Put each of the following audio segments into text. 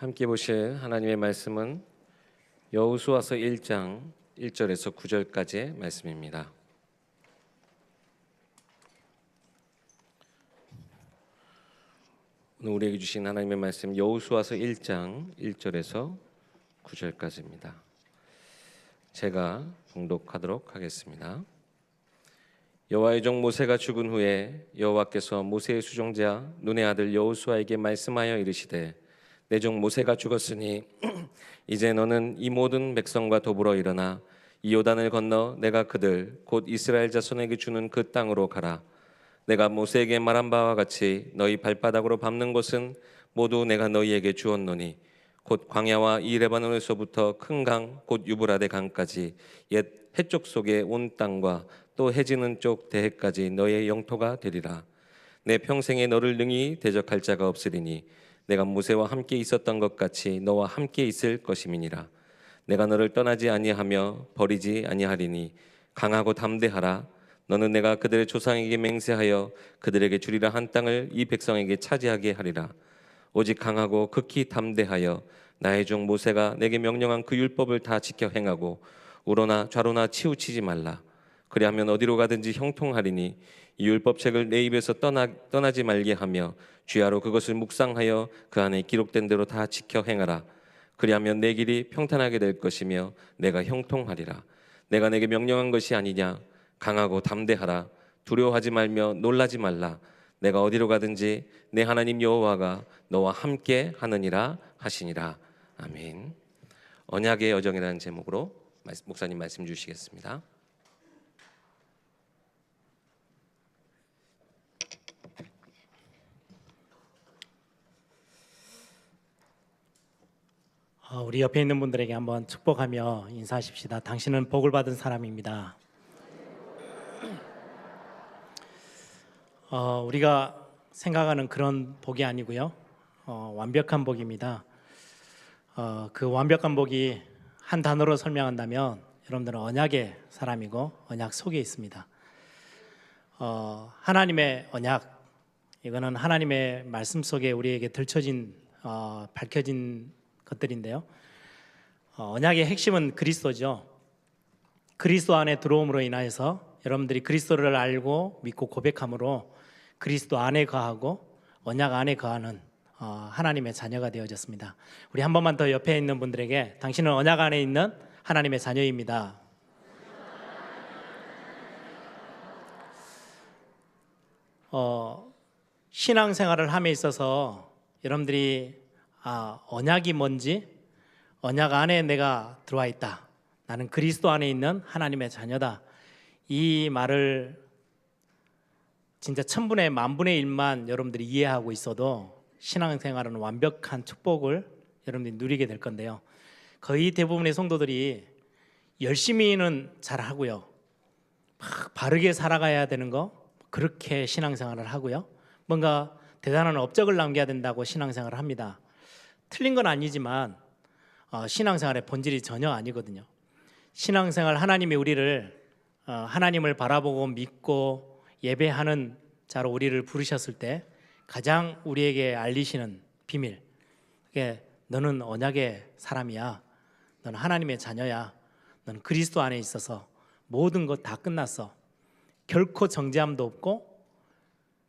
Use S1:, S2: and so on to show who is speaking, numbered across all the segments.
S1: 함께 보실 하나님의 말씀은 여호수아서 1장 1절에서 9절까지의 말씀입니다. 오늘 우리에게 주신 하나님의 말씀 여호수아서 1장 1절에서 9절까지입니다. 제가 봉독하도록 하겠습니다. 여호와의 종 모세가 죽은 후에 여호와께서 모세의 수종자 눈의 아들 여호수아에게 말씀하여 이르시되 내 종 모세가 죽었으니 이제 너는 이 모든 백성과 더불어 일어나 이 요단을 건너 내가 그들 곧 이스라엘 자손에게 주는 그 땅으로 가라. 내가 모세에게 말한 바와 같이 너희 발바닥으로 밟는 곳은 모두 내가 너희에게 주었노니 곧 광야와 이 레바논에서부터 큰 강 곧 유브라데 강까지 옛 해쪽 속의 온 땅과 또 해지는 쪽 대해까지 너희의 영토가 되리라. 내 평생에 너를 능히 대적할 자가 없으리니 내가 모세와 함께 있었던 것 같이 너와 함께 있을 것임이니라. 내가 너를 떠나지 아니하며 버리지 아니하리니 강하고 담대하라. 너는 내가 그들의 조상에게 맹세하여 그들에게 주리라 한 땅을 이 백성에게 차지하게 하리라. 오직 강하고 극히 담대하여 나의 종 모세가 내게 명령한 그 율법을 다 지켜 행하고 우로나 좌로나 치우치지 말라. 그리하면 어디로 가든지 형통하리니 이 율법책을 내 입에서 떠나지 말게 하며 주야로 그것을 묵상하여 그 안에 기록된 대로 다 지켜 행하라. 그리하면 내 길이 평탄하게 될 것이며 내가 형통하리라. 내가 내게 명령한 것이 아니냐. 강하고 담대하라. 두려워하지 말며 놀라지 말라. 내가 어디로 가든지 내 하나님 여호와가 너와 함께 하느니라 하시니라. 아멘. 언약의 여정이라는 제목으로 목사님 말씀 주시겠습니다.
S2: 우리 옆에 있는 분들에게 한번 축복하며 인사하십시다. 당신은 복을 받은 사람입니다. 우리가 생각하는 그런 복이 아니고요, 완벽한 복입니다. 그 완벽한 복이 한 단어로 설명한다면 여러분들은 언약의 사람이고 언약 속에 있습니다. 하나님의 언약, 이거는 하나님의 말씀 속에 우리에게 밝혀진 것들인데요. 언약의 핵심은 그리스도죠. 그리스도 안에 들어옴으로 인하여서 여러분들이 그리스도를 알고 믿고 고백함으로 그리스도 안에 거하고 언약 안에 거하는 하나님의 자녀가 되어졌습니다. 우리 한 번만 더 옆에 있는 분들에게 당신은 언약 안에 있는 하나님의 자녀입니다. 신앙생활을 함에 있어서 여러분들이 언약이 뭔지, 언약 안에 내가 들어와 있다, 나는 그리스도 안에 있는 하나님의 자녀다, 이 말을 진짜 1000분의 10,000분의 1만 여러분들이 이해하고 있어도 신앙생활은 완벽한 축복을 여러분들이 누리게 될 건데요, 거의 대부분의 성도들이 열심히는 잘하고요, 막 바르게 살아가야 되는 거 그렇게 신앙생활을 하고요, 뭔가 대단한 업적을 남겨야 된다고 신앙생활을 합니다. 틀린 건 아니지만 신앙생활의 본질이 전혀 아니거든요. 신앙생활, 하나님이 우리를 하나님을 바라보고 믿고 예배하는 자로 우리를 부르셨을 때 가장 우리에게 알리시는 비밀, 그게 너는 언약의 사람이야, 너는 하나님의 자녀야, 너는 그리스도 안에 있어서 모든 것 다 끝났어, 결코 정죄함도 없고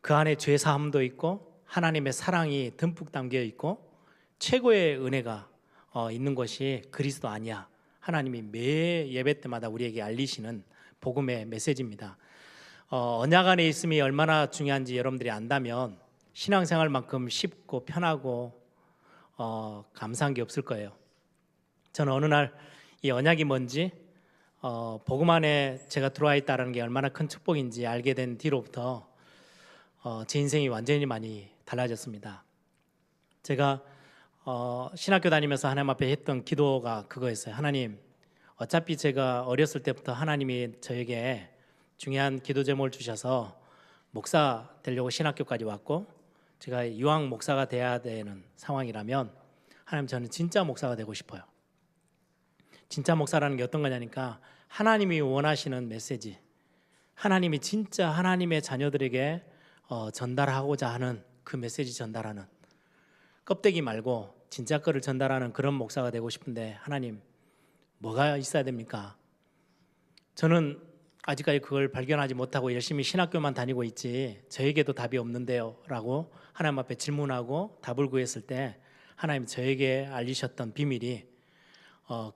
S2: 그 안에 죄사함도 있고 하나님의 사랑이 듬뿍 담겨 있고 최고의 은혜가 있는 것이 그리스도 아니야, 하나님이 매 예배 때마다 우리에게 알리시는 복음의 메시지입니다. 언약 안에 있음이 얼마나 중요한지 여러분들이 안다면 신앙생활만큼 쉽고 편하고 감사한 게 없을 거예요. 저는 어느 날 이 언약이 뭔지, 복음 안에 제가 들어와 있다는 게 얼마나 큰 축복인지 알게 된 뒤로부터 제 인생이 완전히 많이 달라졌습니다. 제가 신학교 다니면서 하나님 앞에 했던 기도가 그거였어요. 하나님, 어차피 제가 어렸을 때부터 하나님이 저에게 중요한 기도 제목을 주셔서 목사 되려고 신학교까지 왔고 제가 이왕 목사가 돼야 되는 상황이라면 하나님, 저는 진짜 목사가 되고 싶어요. 진짜 목사라는 게 어떤 거냐니까 하나님이 원하시는 메시지, 하나님이 진짜 하나님의 자녀들에게 전달하고자 하는 그 메시지 전달하는, 껍데기 말고 진짜 거를 전달하는 그런 목사가 되고 싶은데 하나님 뭐가 있어야 됩니까? 저는 아직까지 그걸 발견하지 못하고 열심히 신학교만 다니고 있지 저에게도 답이 없는데요 라고 하나님 앞에 질문하고 답을 구했을 때 하나님 저에게 알리셨던 비밀이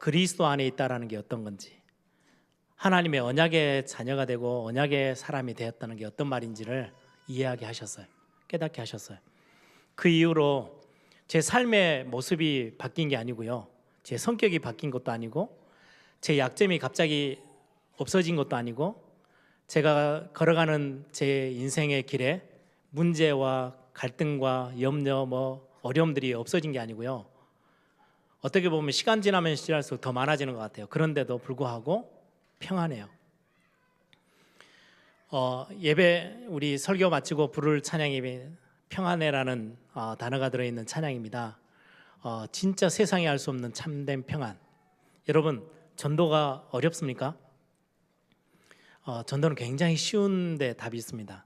S2: 그리스도 안에 있다라는 게 어떤 건지, 하나님의 언약의 자녀가 되고 언약의 사람이 되었다는 게 어떤 말인지를 이해하게 하셨어요. 깨닫게 하셨어요. 그 이후로 제 삶의 모습이 바뀐 게 아니고요, 제 성격이 바뀐 것도 아니고 제 약점이 갑자기 없어진 것도 아니고 제가 걸어가는 제 인생의 길에 문제와 갈등과 염려, 어려움들이 없어진 게 아니고요, 어떻게 보면 시간 지나면 지날수록 더 많아지는 것 같아요. 그런데도 불구하고 평안해요. 예배 우리 설교 마치고 부를 찬양이 평안해라는 단어가 들어있는 찬양입니다. 진짜 세상에 알 수 없는 참된 평안. 여러분, 전도가 어렵습니까? 전도는 굉장히 쉬운데 답이 있습니다.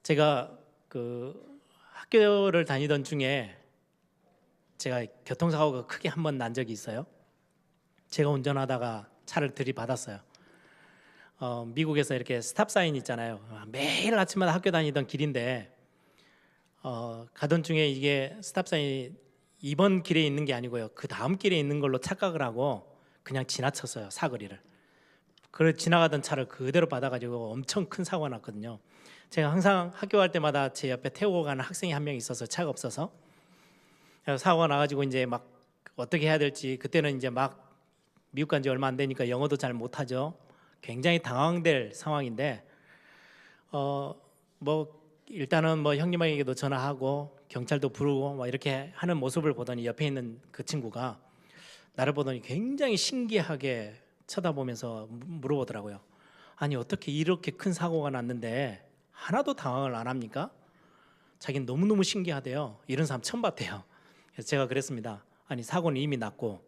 S2: 제가 그 학교를 다니던 중에 제가 교통사고가 크게 한 번 난 적이 있어요. 제가 운전하다가 차를 들이받았어요. 미국에서 이렇게 스탑사인 있잖아요. 매일 아침마다 학교 다니던 길인데 가던 중에 이게 스탑사인이 이번 길에 있는 게 아니고요, 그 다음 길에 있는 걸로 착각을 하고 그냥 지나쳤어요, 사거리를. 그걸 지나가던 차를 그대로 받아가지고 엄청 큰 사고가 났거든요. 제가 항상 학교 갈 때마다 제 옆에 태우고 가는 학생이 한 명 있어서 차가 없어서 사고가 나가지고 이제 막 어떻게 해야 될지, 그때는 이제 막 미국 간 지 얼마 안 되니까 영어도 잘 못하죠. 굉장히 당황될 상황인데 일단은 형님에게도 전화하고 경찰도 부르고 이렇게 하는 모습을 보더니 옆에 있는 그 친구가 나를 보더니 굉장히 신기하게 쳐다보면서 물어보더라고요. 아니 어떻게 이렇게 큰 사고가 났는데 하나도 당황을 안 합니까? 자기는 너무너무 신기하대요. 이런 사람 처음 봤대요. 그래서 제가 그랬습니다. 아니 사고는 이미 났고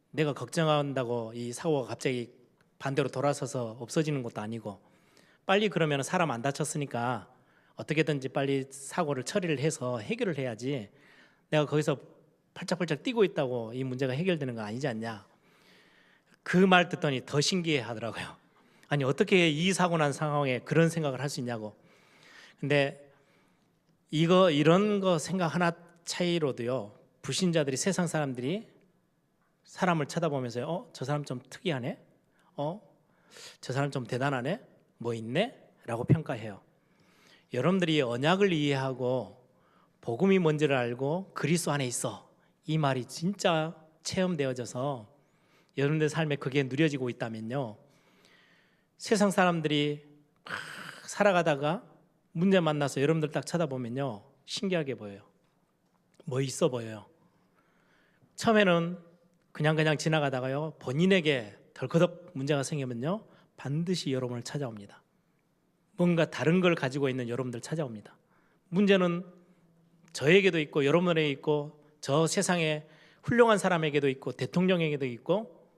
S2: 내가 걱정한다고 이 사고가 갑자기 반대로 돌아서서 없어지는 것도 아니고, 빨리 그러면 사람 안 다쳤으니까 어떻게든지 빨리 사고를 처리를 해서 해결을 해야지, 내가 거기서 팔짝팔짝 뛰고 있다고 이 문제가 해결되는 거 아니지 않냐. 그 말 듣더니 더 신기해 하더라고요. 아니 어떻게 이 사고 난 상황에 그런 생각을 할 수 있냐고. 근데 이런 거 생각 하나 차이로도요, 불신자들이, 세상 사람들이 사람을 쳐다보면서 저 사람 좀 특이하네, 저 사람 좀 대단하네, 뭐 있네? 라고 평가해요. 여러분들이 언약을 이해하고 복음이 뭔지를 알고 그리스도 안에 있어, 이 말이 진짜 체험되어져서 여러분들 삶에 그게 누려지고 있다면요, 세상 사람들이 막 살아가다가 문제 만나서 여러분들 딱 쳐다보면요 신기하게 보여요. 뭐 있어 보여요. 처음에는 그냥 지나가다가요, 본인에게 덜커덕 문제가 생기면요 반드시 여러분을 찾아옵니다. 뭔가 다른 걸 가지고 있는 여러분들 찾아옵니다. 문제는 저에게도 있고 여러분에게 있고 저 세상에 훌륭한 사람에게도 있고 대통령에게도 있고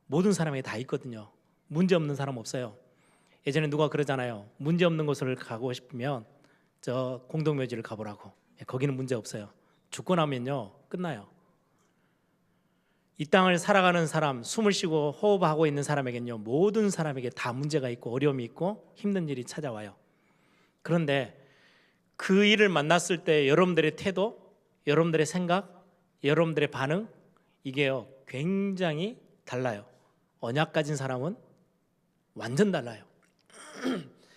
S2: 모든 사람에게 다 있거든요. 문제 없는 사람 없어요. 예전에 누가 그러잖아요. 문제 없는 곳을 가고 싶으면 저 공동묘지를 가보라고. 거기는 문제 없어요. 죽고 나면요 끝나요. 이 땅을 살아가는 사람, 숨을 쉬고 호흡하고 있는 사람에게는요 모든 사람에게 다 문제가 있고 어려움이 있고 힘든 일이 찾아와요. 그런데 그 일을 만났을 때 여러분들의 태도, 여러분들의 생각, 여러분들의 반응, 이게요 굉장히 달라요. 언약 가진 사람은 완전 달라요.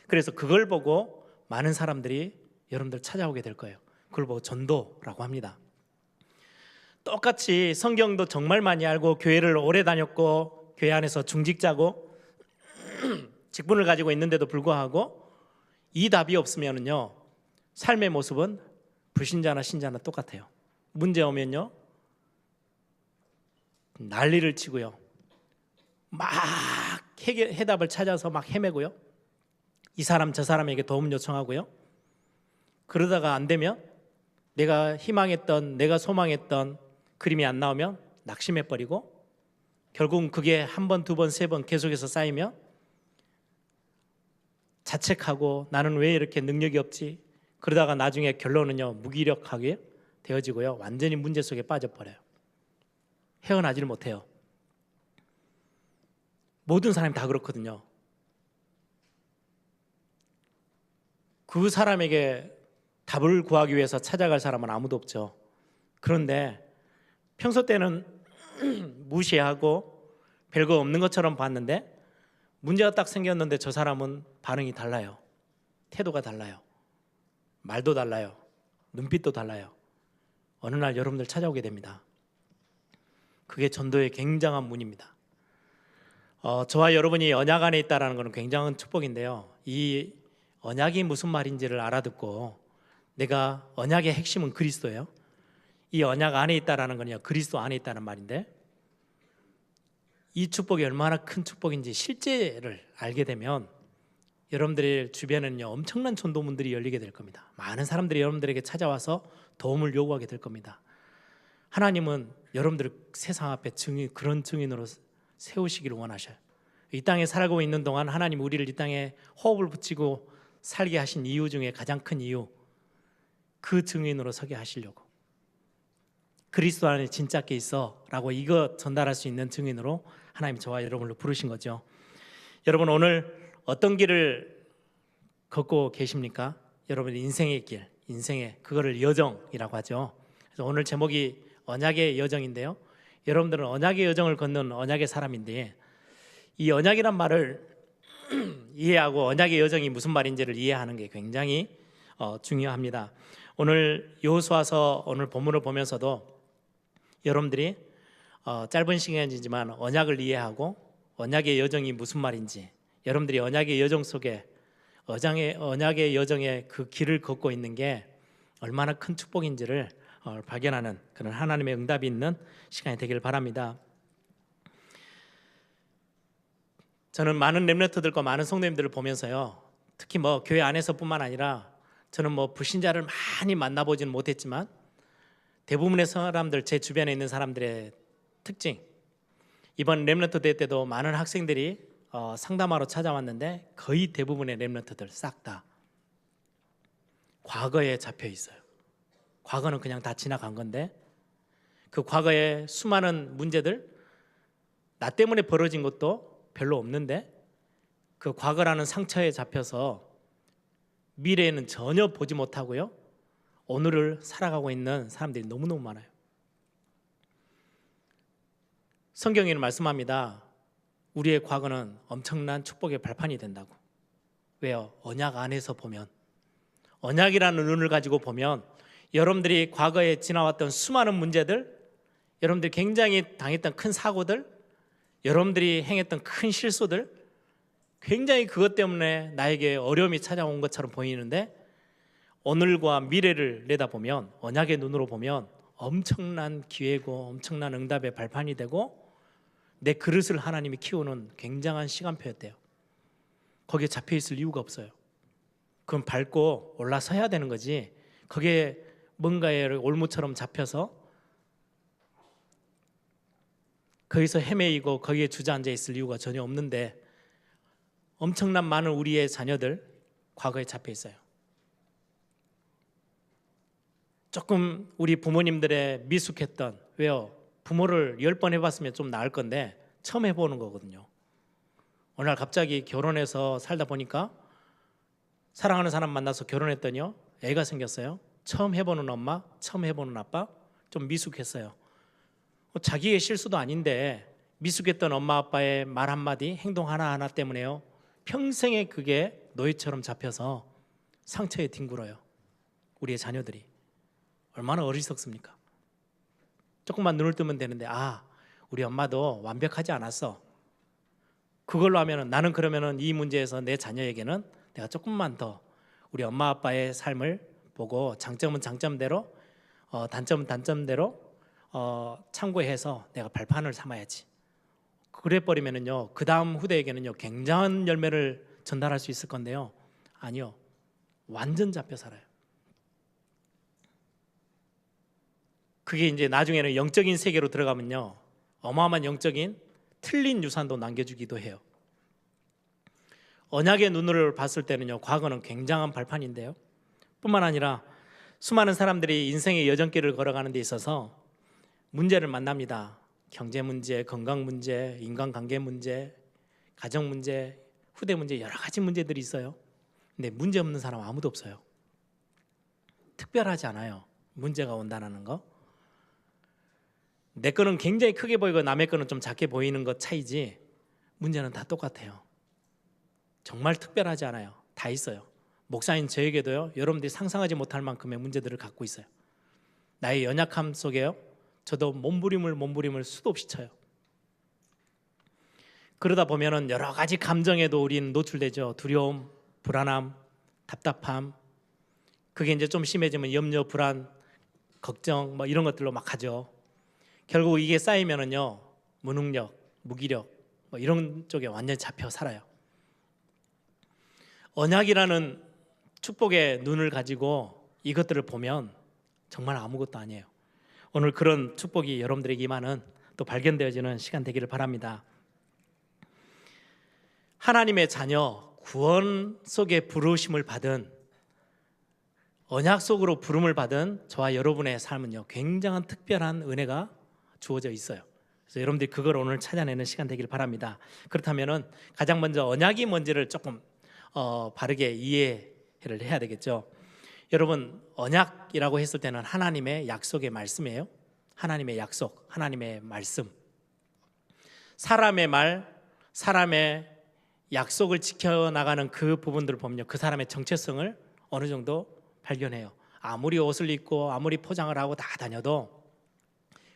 S2: 그래서 그걸 보고 많은 사람들이 여러분들 찾아오게 될 거예요. 그걸 보고 전도라고 합니다. 똑같이 성경도 정말 많이 알고 교회를 오래 다녔고 교회 안에서 중직자고 직분을 가지고 있는데도 불구하고 이 답이 없으면요 삶의 모습은 불신자나 신자나 똑같아요. 문제 오면요 난리를 치고요, 막 해답을 찾아서 막 헤매고요, 이 사람 저 사람에게 도움 요청하고요, 그러다가 안 되면 내가 희망했던, 내가 소망했던 그림이 안 나오면 낙심해버리고, 결국은 그게 한 번, 두 번, 세 번 계속해서 쌓이면 자책하고 나는 왜 이렇게 능력이 없지, 그러다가 나중에 결론은요 무기력하게 되어지고요. 완전히 문제 속에 빠져버려요. 헤어나지를 못해요. 모든 사람이 다 그렇거든요. 그 사람에게 답을 구하기 위해서 찾아갈 사람은 아무도 없죠. 그런데 평소 때는 무시하고 별거 없는 것처럼 봤는데 문제가 딱 생겼는데 저 사람은 반응이 달라요. 태도가 달라요. 말도 달라요. 눈빛도 달라요. 어느 날 여러분들 찾아오게 됩니다. 그게 전도의 굉장한 문입니다. 저와 여러분이 언약 안에 있다는 것은 굉장한 축복인데요. 이 언약이 무슨 말인지를 알아듣고 내가 언약의 핵심은 그리스도예요. 이 언약 안에 있다는 건요, 그리스도 안에 있다는 말인데 이 축복이 얼마나 큰 축복인지 실제를 알게 되면 여러분들 주변에는요 엄청난 전도문들이 열리게 될 겁니다. 많은 사람들이 여러분들에게 찾아와서 도움을 요구하게 될 겁니다. 하나님은 여러분들을 세상 앞에 그런 증인으로 세우시기를 원하셔요. 이 땅에 살고 있는 동안 하나님 우리를 이 땅에 호흡을 붙이고 살게 하신 이유 중에 가장 큰 이유, 그 증인으로 서게 하시려고. 그리스도 안에 진짜께 있어 라고 이거 전달할 수 있는 증인으로 하나님 저와 여러분을 부르신 거죠. 여러분 오늘 어떤 길을 걷고 계십니까? 여러분 인생의 길, 인생의 그거를 여정이라고 하죠. 그래서 오늘 제목이 언약의 여정인데요. 여러분들은 언약의 여정을 걷는 언약의 사람인데 이 언약이란 말을 이해하고 언약의 여정이 무슨 말인지를 이해하는 게 굉장히 중요합니다. 오늘 여호수아서 오늘 본문을 보면서도 여러분들이 짧은 시간이지만 언약을 이해하고 언약의 여정이 무슨 말인지, 여러분들이 언약의 여정 속에 언약의 여정에 그 길을 걷고 있는 게 얼마나 큰 축복인지를 발견하는 그런 하나님의 응답이 있는 시간이 되길 바랍니다. 저는 많은 렘넌트들과 많은 성도님들을 보면서요, 특히 뭐 교회 안에서뿐만 아니라 저는 뭐 불신자를 많이 만나보지는 못했지만 대부분의 사람들, 제 주변에 있는 사람들의 특징, 이번 렘넌트 대회 때도 많은 학생들이 상담하러 찾아왔는데 거의 대부분의 렘넌트들 싹 다 과거에 잡혀 있어요. 과거는 그냥 다 지나간 건데 그 과거의 수많은 문제들, 나 때문에 벌어진 것도 별로 없는데 그 과거라는 상처에 잡혀서 미래에는 전혀 보지 못하고요, 오늘을 살아가고 있는 사람들이 너무너무 많아요. 성경에는 말씀합니다. 우리의 과거는 엄청난 축복의 발판이 된다고. 왜요? 언약 안에서 보면, 언약이라는 눈을 가지고 보면 여러분들이 과거에 지나왔던 수많은 문제들, 여러분들이 굉장히 당했던 큰 사고들, 여러분들이 행했던 큰 실수들, 굉장히 그것 때문에 나에게 어려움이 찾아온 것처럼 보이는데 오늘과 미래를 내다보면, 언약의 눈으로 보면 엄청난 기회고 엄청난 응답의 발판이 되고 내 그릇을 하나님이 키우는 굉장한 시간표였대요. 거기에 잡혀 있을 이유가 없어요. 그럼 밟고 올라서야 되는 거지, 거기에 뭔가에 올무처럼 잡혀서 거기서 헤매이고 거기에 주저앉아 있을 이유가 전혀 없는데 엄청난 많은 우리의 자녀들 과거에 잡혀 있어요. 조금 우리 부모님들의 미숙했던, 왜요? 부모를 10번 해봤으면 좀 나을 건데 처음 해보는 거거든요. 어느 날 갑자기 결혼해서 살다 보니까 사랑하는 사람 만나서 결혼했더니요, 애가 생겼어요. 처음 해보는 엄마, 처음 해보는 아빠, 좀 미숙했어요. 자기의 실수도 아닌데 미숙했던 엄마 아빠의 말 한마디, 행동 하나하나 때문에요, 평생에 그게 노예처럼 잡혀서 상처에 뒹굴어요. 우리의 자녀들이 얼마나 어리석습니까? 조금만 눈을 뜨면 되는데, 우리 엄마도 완벽하지 않았어. 그걸로 하면은 나는 그러면은 이 문제에서 내 자녀에게는 내가 조금만 더 우리 엄마 아빠의 삶을 보고 장점은 장점대로, 단점은 단점대로 참고해서 내가 발판을 삼아야지. 그래 버리면은요, 그 다음 후대에게는요 굉장한 열매를 전달할 수 있을 건데요, 아니요, 완전 잡혀 살아요. 그게 이제 나중에는 영적인 세계로 들어가면요, 어마어마한 영적인 틀린 유산도 남겨주기도 해요. 언약의 눈으로 봤을 때는요, 과거는 굉장한 발판인데요, 뿐만 아니라 수많은 사람들이 인생의 여정길을 걸어가는 데 있어서 문제를 만납니다. 경제 문제, 건강 문제, 인간관계 문제, 가정 문제, 후대 문제, 여러 가지 문제들이 있어요. 근데 문제 없는 사람 아무도 없어요. 특별하지 않아요. 문제가 온다는 거. 내 거는 굉장히 크게 보이고 남의 거는 좀 작게 보이는 것 차이지 문제는 다 똑같아요. 정말 특별하지 않아요. 다 있어요. 목사인 저에게도요, 여러분들이 상상하지 못할 만큼의 문제들을 갖고 있어요. 나의 연약함 속에요, 저도 몸부림을 수도 없이 쳐요. 그러다 보면은 여러 가지 감정에도 우리는 노출되죠. 두려움, 불안함, 답답함. 그게 이제 좀 심해지면 염려, 불안, 걱정 뭐 이런 것들로 막 가죠. 결국 이게 쌓이면은요, 무능력, 무기력 뭐 이런 쪽에 완전히 잡혀 살아요. 언약이라는 축복의 눈을 가지고 이것들을 보면 정말 아무것도 아니에요. 오늘 그런 축복이 여러분들에게 임하는, 또 발견되어지는 시간 되기를 바랍니다. 하나님의 자녀, 구원 속에 부르심을 받은, 언약 속으로 부름을 받은 저와 여러분의 삶은요, 굉장한 특별한 은혜가 주어져 있어요. 그래서 여러분들이 그걸 오늘 찾아내는 시간 되기를 바랍니다. 그렇다면은 가장 먼저 언약이 뭔지를 조금 바르게 이해를 해야 되겠죠. 여러분, 언약이라고 했을 때는 하나님의 약속의 말씀이에요. 하나님의 약속, 하나님의 말씀. 사람의 말, 사람의 약속을 지켜나가는 그 부분들을 보면요, 그 사람의 정체성을 어느 정도 발견해요. 아무리 옷을 입고 아무리 포장을 하고 다 다녀도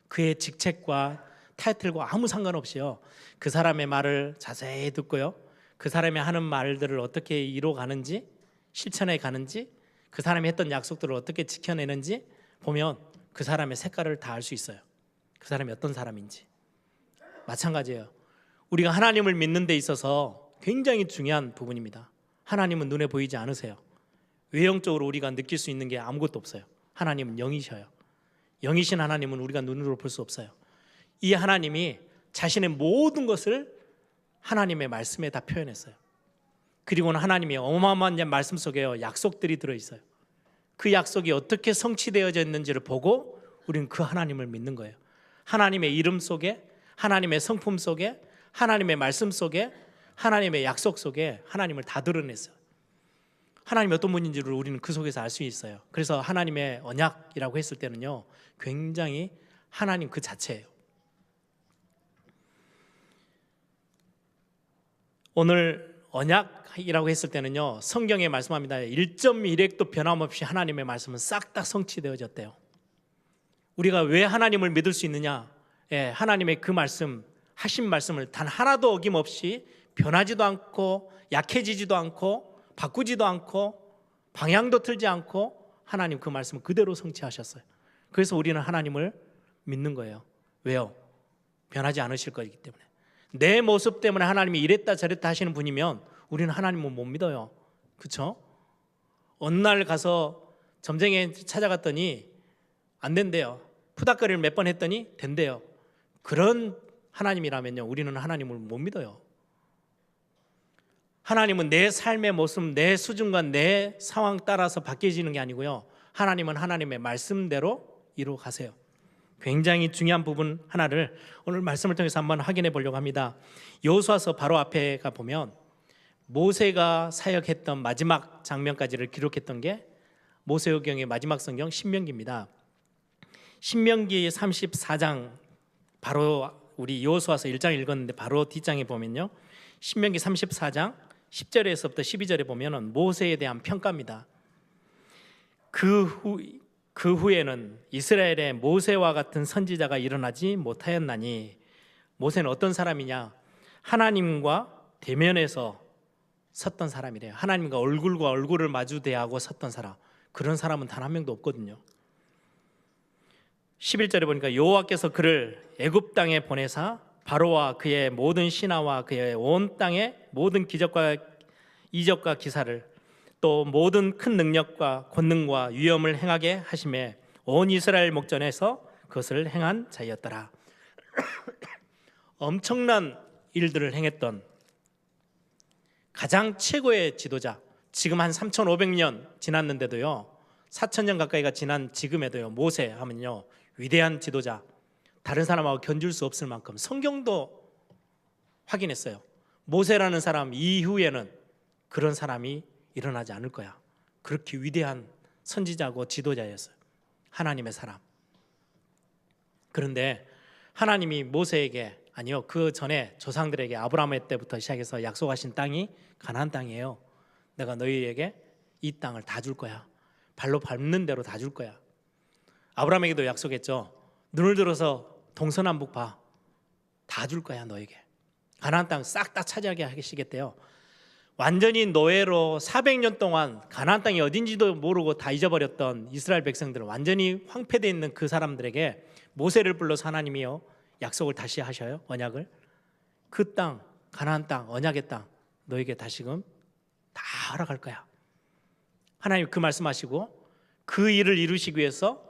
S2: 그의 직책과 타이틀과 아무 상관없이요, 그 사람의 말을 자세히 듣고요, 그 사람이 하는 말들을 어떻게 이뤄가는지, 실천해 가는지, 그 사람이 했던 약속들을 어떻게 지켜내는지 보면 그 사람의 색깔을 다 알 수 있어요. 그 사람이 어떤 사람인지. 마찬가지예요. 우리가 하나님을 믿는 데 있어서 굉장히 중요한 부분입니다. 하나님은 눈에 보이지 않으세요. 외형적으로 우리가 느낄 수 있는 게 아무것도 없어요. 하나님은 영이셔요. 영이신 하나님은 우리가 눈으로 볼 수 없어요. 이 하나님이 자신의 모든 것을 하나님의 말씀에 다 표현했어요. 그리고는 하나님의 어마어마한 말씀 속에 약속들이 들어있어요. 그 약속이 어떻게 성취되어져 있는지를 보고 우리는 그 하나님을 믿는 거예요. 하나님의 이름 속에, 하나님의 성품 속에, 하나님의 말씀 속에, 하나님의 약속 속에 하나님을 다 드러냈어요. 하나님이 어떤 분인지를 우리는 그 속에서 알 수 있어요. 그래서 하나님의 언약이라고 했을 때는요, 굉장히 하나님 그 자체예요. 오늘 언약이라고 했을 때는요, 성경에 말씀합니다. 1.1획도 변함없이 하나님의 말씀은 싹 다 성취되어졌대요. 우리가 왜 하나님을 믿을 수 있느냐? 하나님의 그 말씀, 하신 말씀을 단 하나도 어김없이 변하지도 않고 약해지지도 않고 바꾸지도 않고 방향도 틀지 않고 하나님 그 말씀을 그대로 성취하셨어요. 그래서 우리는 하나님을 믿는 거예요. 왜요? 변하지 않으실 거기 때문에. 내 모습 때문에 하나님이 이랬다 저랬다 하시는 분이면 우리는 하나님을 못 믿어요. 그렇죠? 어느 날 가서 점쟁이 찾아갔더니 안 된대요. 푸닥거리를 몇 번 했더니 된대요. 그런 하나님이라면요, 우리는 하나님을 못 믿어요. 하나님은 내 삶의 모습, 내 수준과 내 상황 따라서 바뀌어지는 게 아니고요, 하나님은 하나님의 말씀대로 이루어 가세요. 굉장히 중요한 부분 하나를 오늘 말씀을 통해서 한번 확인해 보려고 합니다. 여호수아서 바로 앞에 가 보면 모세가 사역했던 마지막 장면까지를 기록했던 게 모세오경의 마지막 성경 신명기입니다. 신명기 34장, 바로 우리 여호수아서 1장 읽었는데 바로 뒷장에 보면요, 신명기 34장 10절에서부터 12절에 보면은 모세에 대한 평가입니다. 그 후에는 이스라엘에 모세와 같은 선지자가 일어나지 못하였나니. 모세는 어떤 사람이냐? 하나님과 대면해서 섰던 사람이래요. 하나님과 얼굴과 얼굴을 마주 대하고 섰던 사람. 그런 사람은 단 한 명도 없거든요. 11절에 보니까 여호와께서 그를 애굽 땅에 보내사 바로와 그의 모든 신하와 그의 온 땅의 모든 기적과 이적과 기사를, 또 모든 큰 능력과 권능과 위엄을 행하게 하심에 온 이스라엘 목전에서 그것을 행한 자였더라. 엄청난 일들을 행했던 가장 최고의 지도자, 지금 한 3,500년 지났는데도요, 4,000년 가까이가 지난 지금에도요, 모세 하면요, 위대한 지도자, 다른 사람하고 견줄 수 없을 만큼 성경도 확인했어요. 모세라는 사람 이후에는 그런 사람이 일어나지 않을 거야. 그렇게 위대한 선지자고 지도자였어요. 하나님의 사람. 그런데 하나님이 모세에게, 아니요, 그 전에 조상들에게 아브라함의 때부터 시작해서 약속하신 땅이 가나안 땅이에요. 내가 너희에게 이 땅을 다 줄 거야. 발로 밟는 대로 다 줄 거야. 아브라함에게도 약속했죠. 눈을 들어서 동서남북 봐. 다 줄 거야, 너에게. 가나안 땅 싹 다 차지하게 하시겠대요. 완전히 노예로 400년 동안 가나안 땅이 어딘지도 모르고 다 잊어버렸던 이스라엘 백성들은 완전히 황폐되어 있는 그 사람들에게 모세를 불러서 하나님이요, 약속을 다시 하셔요. 언약을. 그 땅, 가나안 땅, 언약의 땅 너에게 다시금 다 허락할 거야. 하나님 그 말씀하시고 그 일을 이루시기 위해서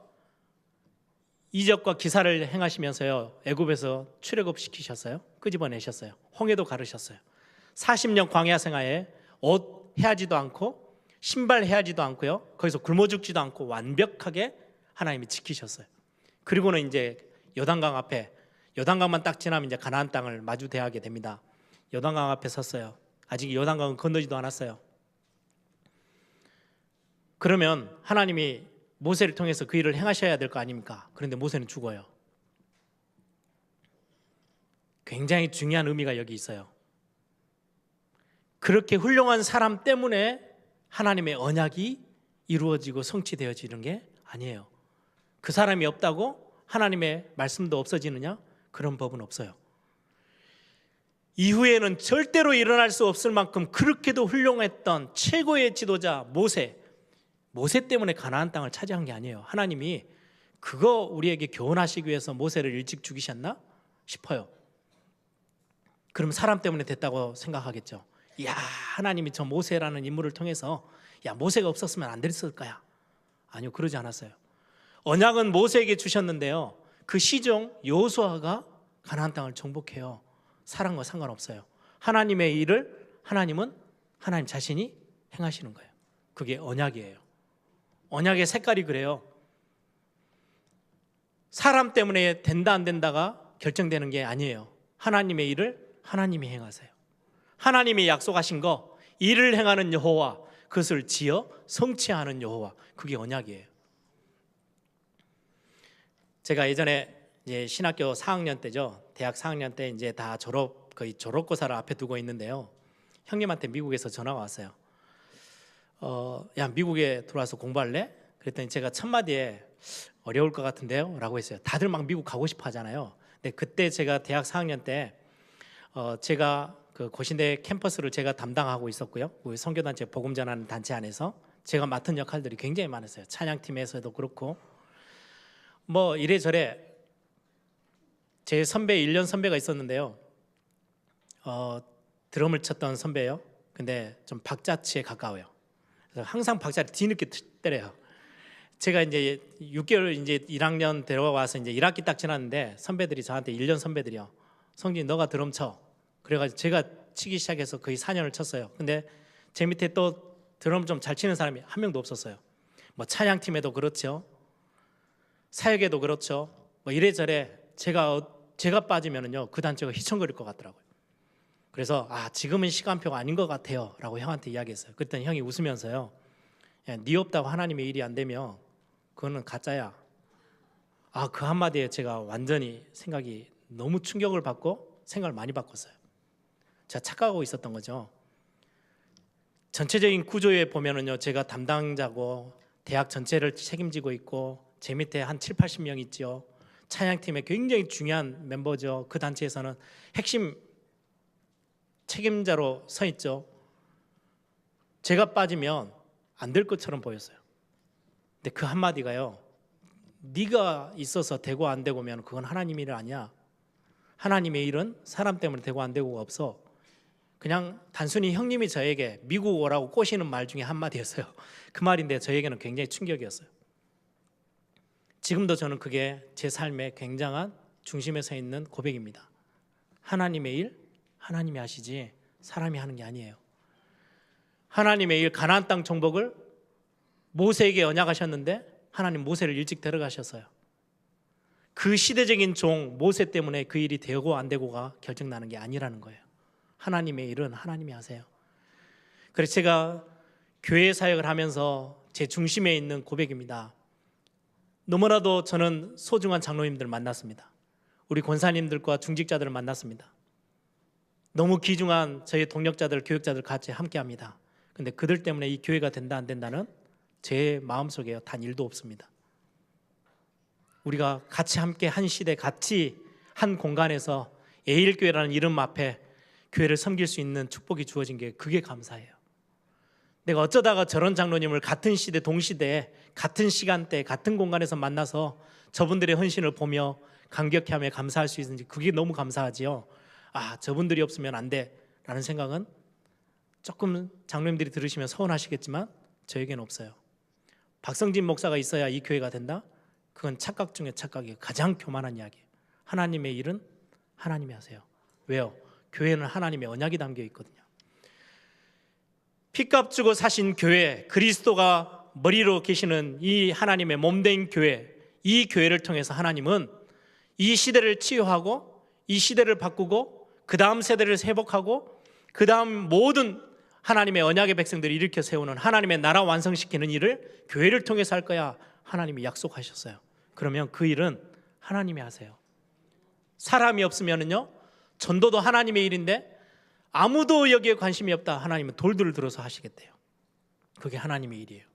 S2: 이적과 기사를 행하시면서요, 애굽에서 출애굽시키셨어요. 끄집어내셨어요. 홍해도 가르셨어요. 40년 광야 생활에 옷 해하지도 않고 신발 해하지도 않고요, 거기서 굶어 죽지도 않고 완벽하게 하나님이 지키셨어요. 그리고는 이제 요단강 앞에, 요단강만 딱 지나면 이제 가나안 땅을 마주 대하게 됩니다. 요단강 앞에 섰어요. 아직 요단강은 건너지도 않았어요. 그러면 하나님이 모세를 통해서 그 일을 행하셔야 될 거 아닙니까? 그런데 모세는 죽어요. 굉장히 중요한 의미가 여기 있어요. 그렇게 훌륭한 사람 때문에 하나님의 언약이 이루어지고 성취되어지는 게 아니에요. 그 사람이 없다고 하나님의 말씀도 없어지느냐? 그런 법은 없어요. 이후에는 절대로 일어날 수 없을 만큼 그렇게도 훌륭했던 최고의 지도자 모세 때문에 가나안 땅을 차지한 게 아니에요. 하나님이 그거 우리에게 교훈하시기 위해서 모세를 일찍 죽이셨나 싶어요. 그럼 사람 때문에 됐다고 생각하겠죠. 야, 하나님이 저 모세라는 인물을 통해서, 야, 모세가 없었으면 안 됐을 거야. 아니요, 그러지 않았어요. 언약은 모세에게 주셨는데요, 그 시종 여호수아가 가나안 땅을 정복해요. 사람과 상관없어요. 하나님의 일을 하나님은 하나님 자신이 행하시는 거예요. 그게 언약이에요. 언약의 색깔이 그래요. 사람 때문에 된다 안 된다가 결정되는 게 아니에요. 하나님의 일을 하나님이 행하세요. 하나님이 약속하신 거, 일을 행하는 여호와, 그것을 지어 성취하는 여호와, 그게 언약이에요. 제가 예전에 이제 신학교 4학년 때죠. 대학 4학년 때 이제 다 거의 졸업고사를 앞에 두고 있는데요. 형님한테 미국에서 전화가 왔어요. 야, 미국에 들어와서 공부할래? 그랬더니 제가 첫 마디에 어려울 것 같은데요? 라고 했어요. 다들 막 미국 가고 싶어 하잖아요. 근데 그때 제가 대학 4학년 때 제가 그 고신대 캠퍼스를 제가 담당하고 있었고요. 그 선교단체 복음 전하는 단체 안에서 제가 맡은 역할들이 굉장히 많았어요. 찬양팀에서도 그렇고 뭐 이래저래. 제 선배 1년 선배가 있었는데요. 드럼을 쳤던 선배예요. 근데 좀 박자치에 가까워요. 그래서 항상 박자를 뒤늦게 때려요. 제가 이제 6개월 이제 1학년 데려와서 이제 1학기 딱 지났는데 선배들이 저한테 1년 선배들이요. 성진이 너가 드럼 쳐. 그래가지고 제가 치기 시작해서 거의 4년을 쳤어요. 근데 제 밑에 또 드럼 좀 잘 치는 사람이 한 명도 없었어요. 뭐 찬양팀에도 그렇죠. 사역에도 그렇죠. 뭐 이래저래 제가 빠지면은요, 그 단체가 휘청거릴 것 같더라고요. 그래서 지금은 시간표가 아닌 것 같아요 라고 형한테 이야기했어요. 그랬더니 형이 웃으면서요, 야, 네 없다고 하나님의 일이 안 되면 그거는 가짜야. 그 한마디에 제가 완전히 생각이 너무 충격을 받고 생각을 많이 바꿨어요. 제가 착각하고 있었던 거죠. 전체적인 구조에 보면은요, 제가 담당자고 대학 전체를 책임지고 있고 제 밑에 한 7, 80명 있죠. 찬양팀에 굉장히 중요한 멤버죠. 그 단체에서는 핵심 책임자로 서 있죠. 제가 빠지면 안 될 것처럼 보였어요. 근데 그 한마디가요, 네가 있어서 되고 안 되고면 그건 하나님 일 아니야. 하나님의 일은 사람 때문에 되고 안 되고가 없어. 그냥 단순히 형님이 저에게 미국 오라고 꼬시는 말 중에 한마디였어요. 그 말인데 저에게는 굉장히 충격이었어요. 지금도 저는 그게 제 삶의 굉장한 중심에 서 있는 고백입니다. 하나님의 일, 하나님이 하시지 사람이 하는 게 아니에요. 하나님의 일, 가나안 땅 정복을 모세에게 언약하셨는데 하나님 모세를 일찍 데려가셨어요. 그 시대적인 종 모세 때문에 그 일이 되고 안 되고가 결정나는 게 아니라는 거예요. 하나님의 일은 하나님이 하세요. 그래서 제가 교회 사역을 하면서 제 중심에 있는 고백입니다. 너무나도 저는 소중한 장로님들 만났습니다. 우리 권사님들과 중직자들을 만났습니다. 너무 귀중한 저희 동력자들, 교육자들 같이 함께합니다. 근데 그들 때문에 이 교회가 된다 안 된다는 제 마음속에 단 일도 없습니다. 우리가 같이 함께 한 시대, 같이 한 공간에서 에일교회라는 이름 앞에 교회를 섬길 수 있는 축복이 주어진 게 그게 감사해요. 내가 어쩌다가 저런 장로님을 같은 시대, 동시대에 같은 시간대, 같은 공간에서 만나서 저분들의 헌신을 보며 감격해하며 감사할 수 있는지 그게 너무 감사하지요. 아, 저분들이 없으면 안 돼 라는 생각은 조금 장로님들이 들으시면 서운하시겠지만 저에게는 없어요. 박성진 목사가 있어야 이 교회가 된다? 그건 착각 중에 착각이에요. 가장 교만한 이야기예요. 하나님의 일은 하나님이 하세요. 왜요? 교회는 하나님의 언약이 담겨 있거든요. 피값 주고 사신 교회, 그리스도가 머리로 계시는 이 하나님의 몸된 교회, 이 교회를 통해서 하나님은 이 시대를 치유하고 이 시대를 바꾸고 그 다음 세대를 회복하고 그 다음 모든 하나님의 언약의 백성들을 일으켜 세우는 하나님의 나라 완성시키는 일을 교회를 통해서 할 거야 하나님이 약속하셨어요. 그러면 그 일은 하나님이 하세요. 사람이 없으면은요, 전도도 하나님의 일인데 아무도 여기에 관심이 없다 하나님은 돌들을 들어서 하시겠대요. 그게 하나님의 일이에요.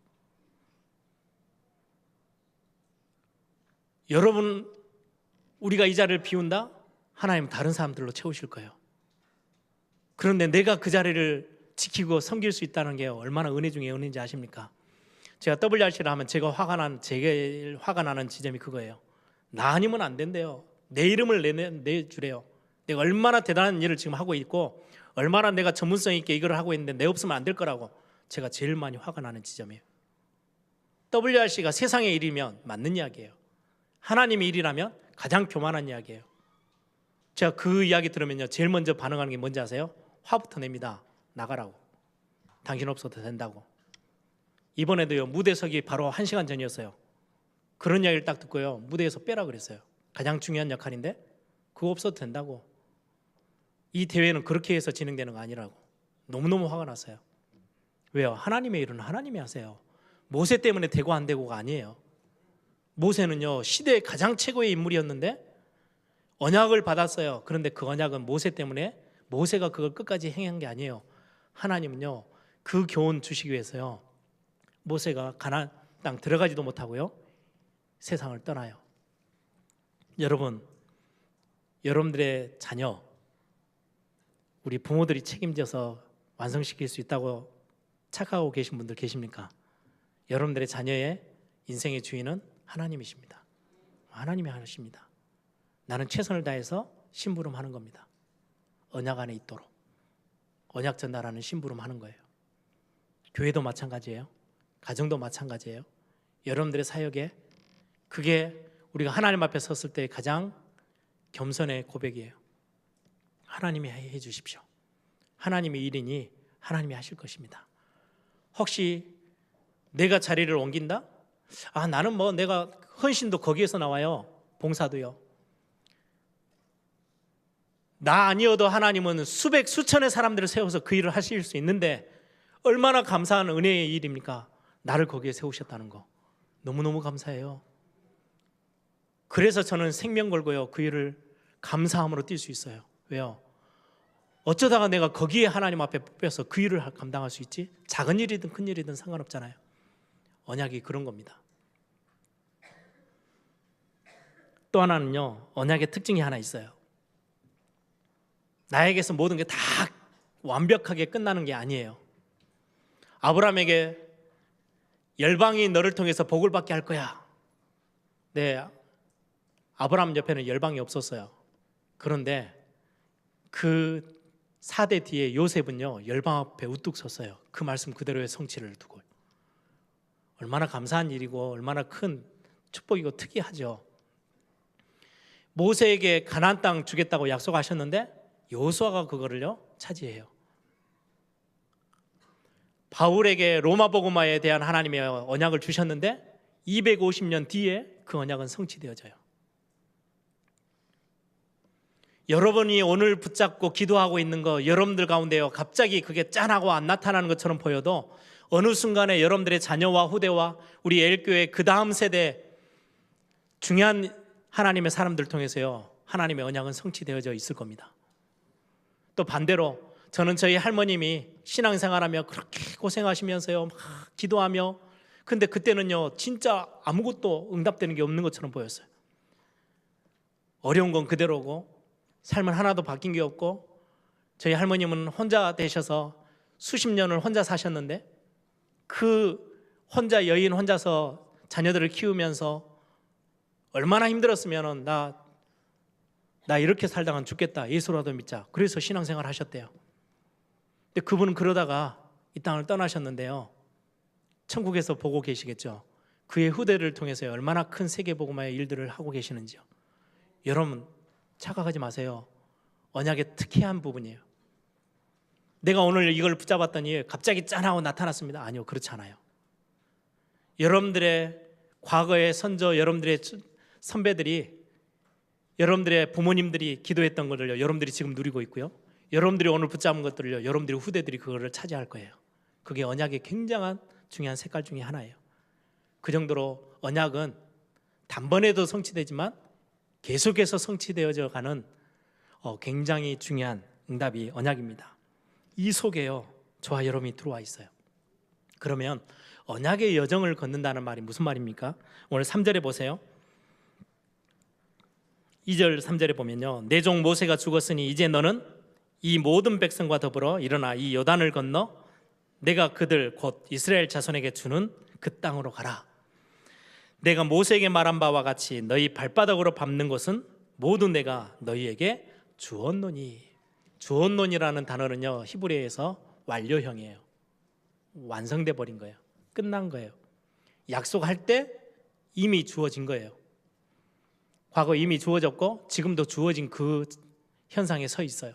S2: 여러분, 우리가 이 자리를 비운다? 하나님은 다른 사람들로 채우실 거예요. 그런데 내가 그 자리를 지키고 섬길 수 있다는 게 얼마나 은혜 중에 은혜인지 아십니까? 제가 WRC를 하면 제일 화가 나는 지점이 그거예요. 나 아니면 안 된대요. 내 이름을 내주래요. 내가 얼마나 대단한 일을 지금 하고 있고 얼마나 내가 전문성 있게 이걸 하고 있는데 내 없으면 안 될 거라고 제가 제일 많이 화가 나는 지점이에요. WRC가 세상의 일이면 맞는 이야기예요. 하나님의 일이라면 가장 교만한 이야기예요. 제가 그 이야기 들으면요, 제일 먼저 반응하는 게 뭔지 아세요? 화부터 냅니다. 나가라고. 당신 없어도 된다고. 이번에도요, 무대 서기 바로 1시간 전이었어요. 그런 이야기를 딱 듣고요, 무대에서 빼라 그랬어요. 가장 중요한 역할인데 그거 없어도 된다고. 이 대회는 그렇게 해서 진행되는 거 아니라고. 너무너무 화가 났어요. 왜요? 하나님의 일은 하나님이 하세요. 모세 때문에 되고 안 되고가 아니에요. 모세는요, 시대의 가장 최고의 인물이었는데 언약을 받았어요. 그런데 그 언약은 모세 때문에 모세가 그걸 끝까지 행한 게 아니에요. 하나님은요, 그 교훈 주시기 위해서요, 모세가 가나안 땅 들어가지도 못하고요, 세상을 떠나요. 여러분, 여러분들의 자녀, 우리 부모들이 책임져서 완성시킬 수 있다고 착각하고 계신 분들 계십니까? 여러분들의 자녀의 인생의 주인은 하나님이십니다. 하나님이 하십니다. 나는 최선을 다해서 심부름하는 겁니다. 언약 안에 있도록 언약 전달하는 심부름하는 거예요. 교회도 마찬가지예요. 가정도 마찬가지예요. 여러분들의 사역에 그게 우리가 하나님 앞에 섰을 때 가장 겸손의 고백이에요. 하나님이 해 주십시오. 하나님의 일이니 하나님이 하실 것입니다. 혹시 내가 자리를 옮긴다? 아, 나는 뭐 내가 헌신도 거기에서 나와요. 봉사도요. 나 아니어도 하나님은 수백 수천의 사람들을 세워서 그 일을 하실 수 있는데 얼마나 감사한 은혜의 일입니까? 나를 거기에 세우셨다는 거 너무너무 감사해요. 그래서 저는 생명 걸고요, 그 일을 감사함으로 뛸 수 있어요. 왜요? 어쩌다가 내가 거기에 하나님 앞에 뽑혀서 그 일을 감당할 수 있지? 작은 일이든 큰 일이든 상관없잖아요. 언약이 그런 겁니다. 또 하나는요, 언약의 특징이 하나 있어요. 나에게서 모든 게 다 완벽하게 끝나는 게 아니에요. 아브라함에게 열방이 너를 통해서 복을 받게 할 거야. 네, 아브라함 옆에는 열방이 없었어요. 그런데 그 4대 뒤에 요셉은요, 열방 앞에 우뚝 섰어요. 그 말씀 그대로의 성취를 두고. 얼마나 감사한 일이고 얼마나 큰 축복이고 특이하죠. 모세에게 가나안 땅 주겠다고 약속하셨는데 여호수아가 그거를요 차지해요. 바울에게 로마 복음화에 대한 하나님의 언약을 주셨는데 250년 뒤에 그 언약은 성취되어져요. 여러분이 오늘 붙잡고 기도하고 있는 거 여러분들 가운데요, 갑자기 그게 짠하고 안 나타나는 것처럼 보여도 어느 순간에 여러분들의 자녀와 후대와 우리 엘교회 그 다음 세대 중요한 하나님의 사람들 통해서요, 하나님의 언약은 성취되어져 있을 겁니다. 또 반대로 저는 저희 할머님이 신앙생활하며 그렇게 고생하시면서요 막 기도하며, 근데 그때는요 진짜 아무것도 응답되는 게 없는 것처럼 보였어요. 어려운 건 그대로고 삶은 하나도 바뀐 게 없고, 저희 할머님은 혼자 되셔서 수십 년을 혼자 사셨는데 그 혼자 여인 혼자서 자녀들을 키우면서 얼마나 힘들었으면 나 이렇게 살다간 죽겠다, 예수라도 믿자, 그래서 신앙생활 하셨대요. 근데 그분은 그러다가 이 땅을 떠나셨는데요, 천국에서 보고 계시겠죠. 그의 후대를 통해서 얼마나 큰 세계복음화의 일들을 하고 계시는지요. 여러분 착각하지 마세요. 언약의 특이한 부분이에요. 내가 오늘 이걸 붙잡았더니 갑자기 짠하고 나타났습니다. 아니요, 그렇지 않아요. 여러분들의 과거의 선조, 여러분들의 선배들이, 여러분들의 부모님들이 기도했던 것을요 여러분들이 지금 누리고 있고요, 여러분들이 오늘 붙잡은 것들을요 여러분들의 후대들이 그거를 차지할 거예요. 그게 언약의 굉장한 중요한 색깔 중에 하나예요. 그 정도로 언약은 단번에도 성취되지만 계속해서 성취되어져 가는 굉장히 중요한 응답이 언약입니다. 이 속에요 저와 여러분이 들어와 있어요. 그러면 언약의 여정을 걷는다는 말이 무슨 말입니까? 오늘 3절에 보세요. 2절 3절에 보면요, 내 종 모세가 죽었으니 이제 너는 이 모든 백성과 더불어 일어나 이 요단을 건너 내가 그들 곧 이스라엘 자손에게 주는 그 땅으로 가라. 내가 모세에게 말한 바와 같이 너희 발바닥으로 밟는 것은 모두 내가 너희에게 주었노니. 주었노니라는 단어는요 히브리어에서 완료형이에요. 완성돼 버린 거예요. 끝난 거예요. 약속할 때 이미 주어진 거예요. 과거 이미 주어졌고 지금도 주어진 그 현상에 서 있어요.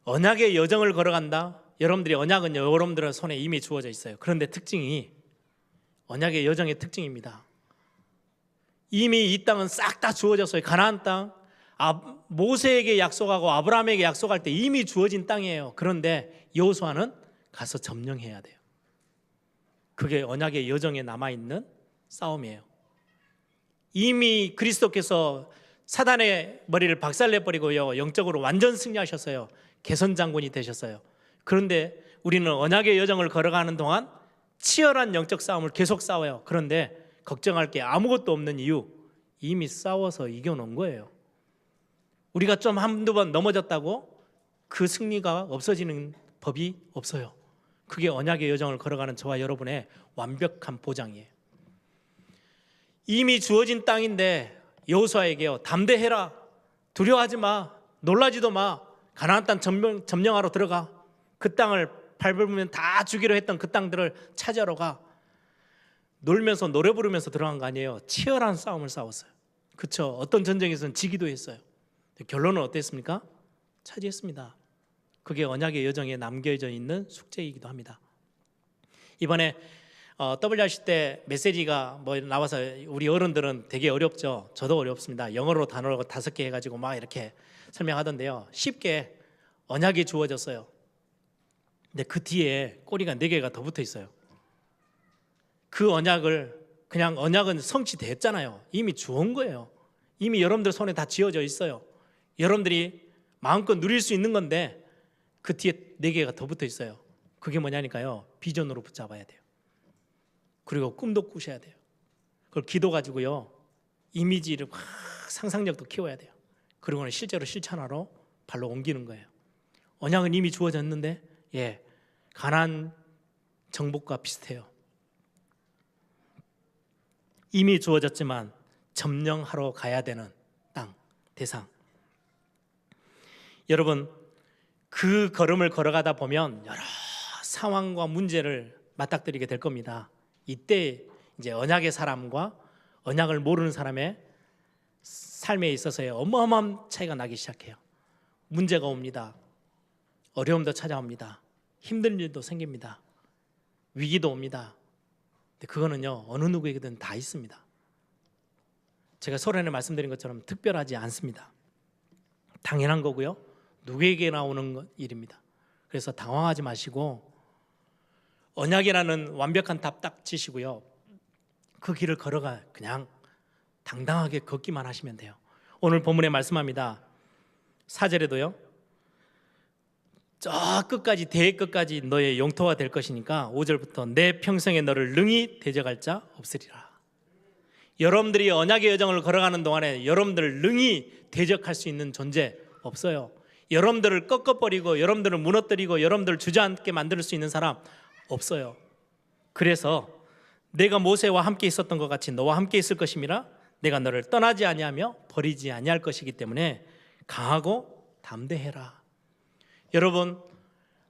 S2: 언약의 여정을 걸어간다. 여러분들이 언약은 여러분들의 손에 이미 주어져 있어요. 그런데 특징이, 언약의 여정의 특징입니다. 이미 이 땅은 싹 다 주어졌어요. 가나안 땅, 모세에게 약속하고 아브라함에게 약속할 때 이미 주어진 땅이에요. 그런데 여호수아는 가서 점령해야 돼요. 그게 언약의 여정에 남아있는 싸움이에요. 이미 그리스도께서 사단의 머리를 박살내버리고요 영적으로 완전 승리하셨어요. 개선장군이 되셨어요. 그런데 우리는 언약의 여정을 걸어가는 동안 치열한 영적 싸움을 계속 싸워요. 그런데 걱정할 게 아무것도 없는 이유, 이미 싸워서 이겨놓은 거예요. 우리가 좀 한두 번 넘어졌다고 그 승리가 없어지는 법이 없어요. 그게 언약의 여정을 걸어가는 저와 여러분의 완벽한 보장이에요. 이미 주어진 땅인데 여호수아에게요, 담대해라, 두려워하지 마, 놀라지도 마, 가나안 땅 점령하러 들어가. 그 땅을 밟으면 다 주기로 했던 그 땅들을 차지하러 가. 놀면서 노래 부르면서 들어간 거 아니에요. 치열한 싸움을 싸웠어요. 그렇죠? 어떤 전쟁에서는 지기도 했어요. 결론은 어땠습니까? 차지했습니다. 그게 언약의 여정에 남겨져 있는 숙제이기도 합니다. 이번에 WRC 때 메시지가 나와서 우리 어른들은 되게 어렵죠. 저도 어렵습니다. 영어로 단어 5개 해가지고 막 이렇게 설명하던데요, 쉽게 언약이 주어졌어요. 근데 그 뒤에 꼬리가 4개가 더 붙어 있어요. 그 언약을 그냥 언약은 성취됐잖아요. 이미 주온 거예요. 이미 여러분들 손에 다 쥐어져 있어요. 여러분들이 마음껏 누릴 수 있는 건데 그 뒤에 4개가 더 붙어 있어요. 그게 뭐냐니까요, 비전으로 붙잡아야 돼요. 그리고 꿈도 꾸셔야 돼요. 그걸 기도 가지고요 이미지를 막 상상력도 키워야 돼요. 그리고는 실제로 실천하러 발로 옮기는 거예요. 언약은 이미 주어졌는데 가나안 정복과 비슷해요. 이미 주어졌지만 점령하러 가야 되는 땅, 대상. 여러분, 그 걸음을 걸어가다 보면 여러 상황과 문제를 맞닥뜨리게 될 겁니다. 이때 이제 언약의 사람과 언약을 모르는 사람의 삶에 있어서의 어마어마한 차이가 나기 시작해요. 문제가 옵니다. 어려움도 찾아옵니다. 힘든 일도 생깁니다. 위기도 옵니다. 근데 그거는요, 어느 누구에게든 다 있습니다. 제가 소련에 말씀드린 것처럼 특별하지 않습니다. 당연한 거고요. 누구에게나 오는 일입니다. 그래서 당황하지 마시고 언약이라는 완벽한 답 딱 지시고요. 그 길을 걸어가 그냥 당당하게 걷기만 하시면 돼요. 오늘 본문에 말씀합니다. 4절에도요. 저 끝까지 대의 끝까지 너의 영토가 될 것이니까 5절부터 내 평생에 너를 능히 대적할 자 없으리라. 여러분들이 언약의 여정을 걸어가는 동안에 여러분들을 능히 대적할 수 있는 존재 없어요. 여러분들을 꺾어버리고 여러분들을 무너뜨리고 여러분들을 주저앉게 만들 수 있는 사람 없어요. 그래서 내가 모세와 함께 있었던 것 같이 너와 함께 있을 것임이라. 내가 너를 떠나지 아니하며 버리지 아니할 것이기 때문에 강하고 담대해라. 여러분,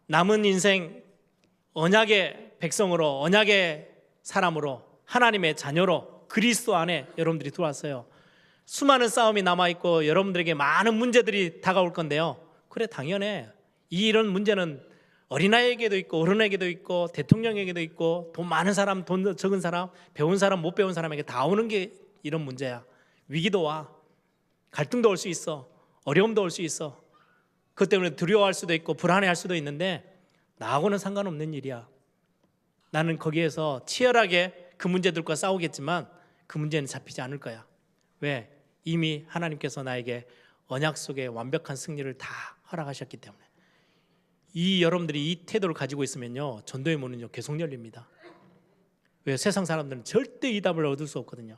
S2: 남은 인생 언약의 백성으로, 언약의 사람으로, 하나님의 자녀로 그리스도 안에 여러분들이 들어왔어요. 수많은 싸움이 남아있고 여러분들에게 많은 문제들이 다가올 건데요. 그래, 당연해. 이런 문제는 어린아이에게도 있고 어른에게도 있고 대통령에게도 있고 돈 많은 사람, 돈 적은 사람, 배운 사람, 못 배운 사람에게 다 오는 게 이런 문제야. 위기도 와, 갈등도 올 수 있어, 어려움도 올 수 있어. 그것 때문에 두려워할 수도 있고 불안해할 수도 있는데 나하고는 상관없는 일이야. 나는 거기에서 치열하게 그 문제들과 싸우겠지만 그 문제는 잡히지 않을 거야. 왜? 이미 하나님께서 나에게 언약 속에 완벽한 승리를 다 허락하셨기 때문에. 여러분들이 이 태도를 가지고 있으면요, 전도의 문은요 계속 열립니다. 왜? 세상 사람들은 절대 이 답을 얻을 수 없거든요.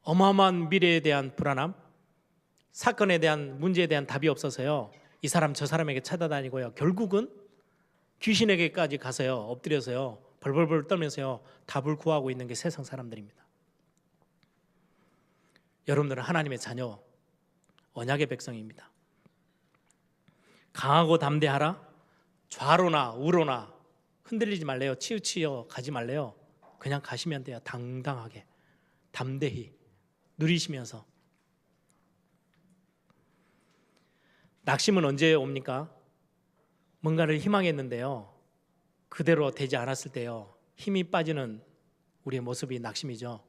S2: 어마어마한 미래에 대한 불안함, 사건에 대한 문제에 대한 답이 없어서요, 이 사람 저 사람에게 찾아다니고요, 결국은 귀신에게까지 가서요, 엎드려서요, 벌벌벌 떨면서요 답을 구하고 있는 게 세상 사람들입니다. 여러분들은 하나님의 자녀, 언약의 백성입니다. 강하고 담대하라. 좌로나 우로나 흔들리지 말래요. 치우치어 가지 말래요. 그냥 가시면 돼요. 당당하게, 담대히 누리시면서. 낙심은 언제 옵니까? 뭔가를 희망했는데요, 그대로 되지 않았을 때요, 힘이 빠지는 우리의 모습이 낙심이죠.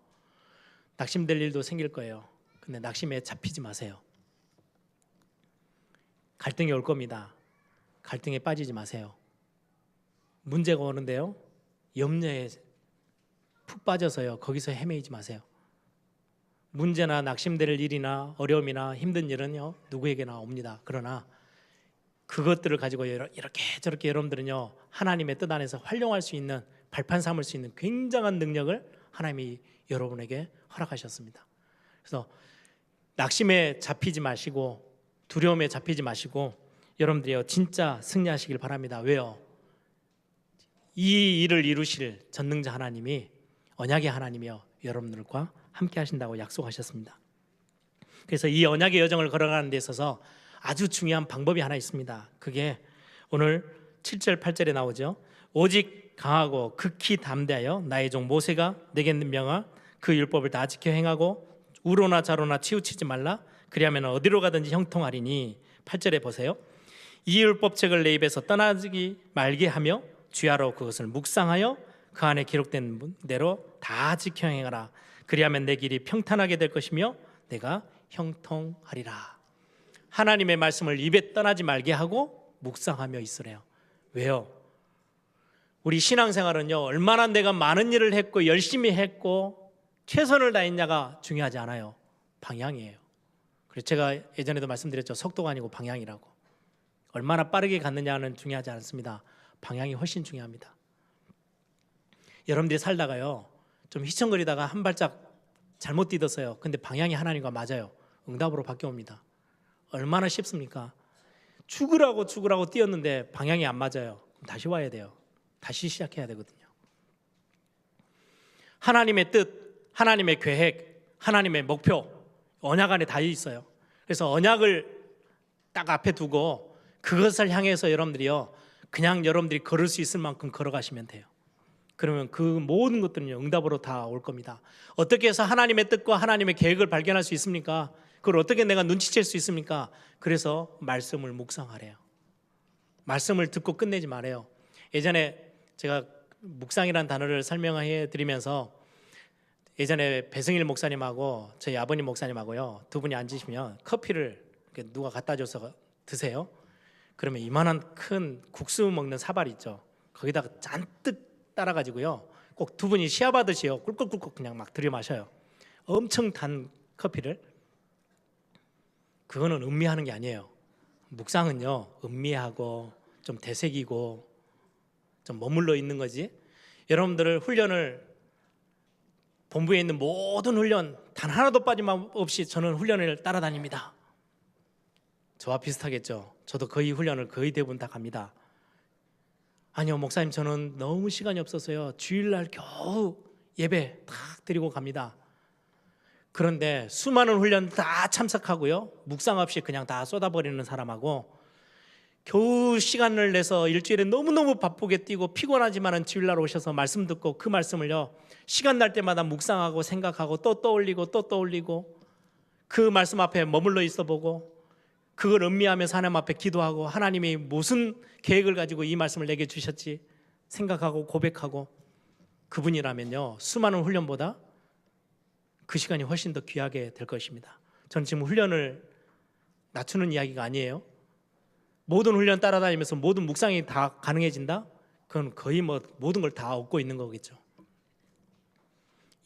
S2: 낙심될 일도 생길 거예요. 근데 낙심에 잡히지 마세요. 갈등이 올 겁니다. 갈등에 빠지지 마세요. 문제가 오는데요, 염려에 푹 빠져서요 거기서 헤매이지 마세요. 문제나 낙심될 일이나 어려움이나 힘든 일은요 누구에게나 옵니다. 그러나 그것들을 가지고 이렇게 저렇게 여러분들은요 하나님의 뜻 안에서 활용할 수 있는, 발판 삼을 수 있는 굉장한 능력을 하나님이 여러분에게 허락하셨습니다. 그래서 낙심에 잡히지 마시고 두려움에 잡히지 마시고 여러분들이요 진짜 승리하시길 바랍니다. 왜요? 이 일을 이루실 전능자 하나님이, 언약의 하나님이요 여러분들과 함께 하신다고 약속하셨습니다. 그래서 이 언약의 여정을 걸어가는 데 있어서 아주 중요한 방법이 하나 있습니다. 그게 오늘 7절 8절에 나오죠. 오직 강하고 극히 담대하여 나의 종 모세가 내게 명하 그 율법을 다 지켜 행하고 우로나 좌로나 치우치지 말라. 그리하면 어디로 가든지 형통하리니. 8절에 보세요. 이 율법책을 내 입에서 떠나지 말게 하며 주야로 그것을 묵상하여 그 안에 기록된 대로 다 지켜 행하라. 그리하면 내 길이 평탄하게 될 것이며 내가 형통하리라. 하나님의 말씀을 입에 떠나지 말게 하고 묵상하며 있으래요. 왜요? 우리 신앙생활은요 얼마나 내가 많은 일을 했고 열심히 했고 최선을 다했냐가 중요하지 않아요. 방향이에요. 그래서 제가 예전에도 말씀드렸죠. 속도가 아니고 방향이라고. 얼마나 빠르게 갔느냐는 중요하지 않습니다. 방향이 훨씬 중요합니다. 여러분들이 살다가요 좀 휘청거리다가 한 발짝 잘못 뛰었어요. 근데 방향이 하나님과 맞아요. 응답으로 바뀌어옵니다. 얼마나 쉽습니까? 죽으라고 뛰었는데 방향이 안 맞아요. 그럼 다시 와야 돼요. 다시 시작해야 되거든요. 하나님의 뜻, 하나님의 계획, 하나님의 목표, 언약 안에 다 있어요. 그래서 언약을 딱 앞에 두고 그것을 향해서 여러분들이요 그냥 여러분들이 걸을 수 있을 만큼 걸어가시면 돼요. 그러면 그 모든 것들은요 응답으로 다 올 겁니다. 어떻게 해서 하나님의 뜻과 하나님의 계획을 발견할 수 있습니까? 그걸 어떻게 내가 눈치챌 수 있습니까? 그래서 말씀을 묵상하래요. 말씀을 듣고 끝내지 말아요. 예전에 제가 묵상이라는 단어를 설명해 드리면서 예전에 배승일 목사님하고 저희 아버님 목사님하고요, 두 분이 앉으시면 커피를 이렇게 누가 갖다 줘서 드세요. 그러면 이만한 큰 국수 먹는 사발 있죠. 거기다가 잔뜩 따라가지고요, 꼭 두 분이 시합하듯이요, 꿀꿀꿀꿀 그냥 막 들여 마셔요. 엄청 단 커피를. 그거는 음미하는 게 아니에요. 묵상은요, 음미하고 좀 되새기고 좀 머물러 있는 거지. 여러분들 훈련을, 본부에 있는 모든 훈련 단 하나도 빠짐없이 저는 훈련을 따라다닙니다. 저와 비슷하겠죠. 저도 거의 훈련을 거의 대부분 다 갑니다. 아니요, 목사님, 저는 너무 시간이 없어서요, 주일날 겨우 예배 딱 드리고 갑니다. 그런데 수많은 훈련 다 참석하고요, 묵상 없이 그냥 다 쏟아버리는 사람하고, 겨우 시간을 내서 일주일에 너무너무 바쁘게 뛰고 피곤하지만은 주일날 오셔서 말씀 듣고 그 말씀을요, 시간 날 때마다 묵상하고 생각하고 또 떠올리고 또 떠올리고 그 말씀 앞에 머물러 있어 보고 그걸 음미하면서 하나님 앞에 기도하고, 하나님이 무슨 계획을 가지고 이 말씀을 내게 주셨지 생각하고 고백하고, 그분이라면요, 수많은 훈련보다 그 시간이 훨씬 더 귀하게 될 것입니다. 저는 지금 훈련을 낮추는 이야기가 아니에요. 모든 훈련 따라다니면서 모든 묵상이 다 가능해진다? 그건 거의 뭐 모든 걸 다 얻고 있는 거겠죠.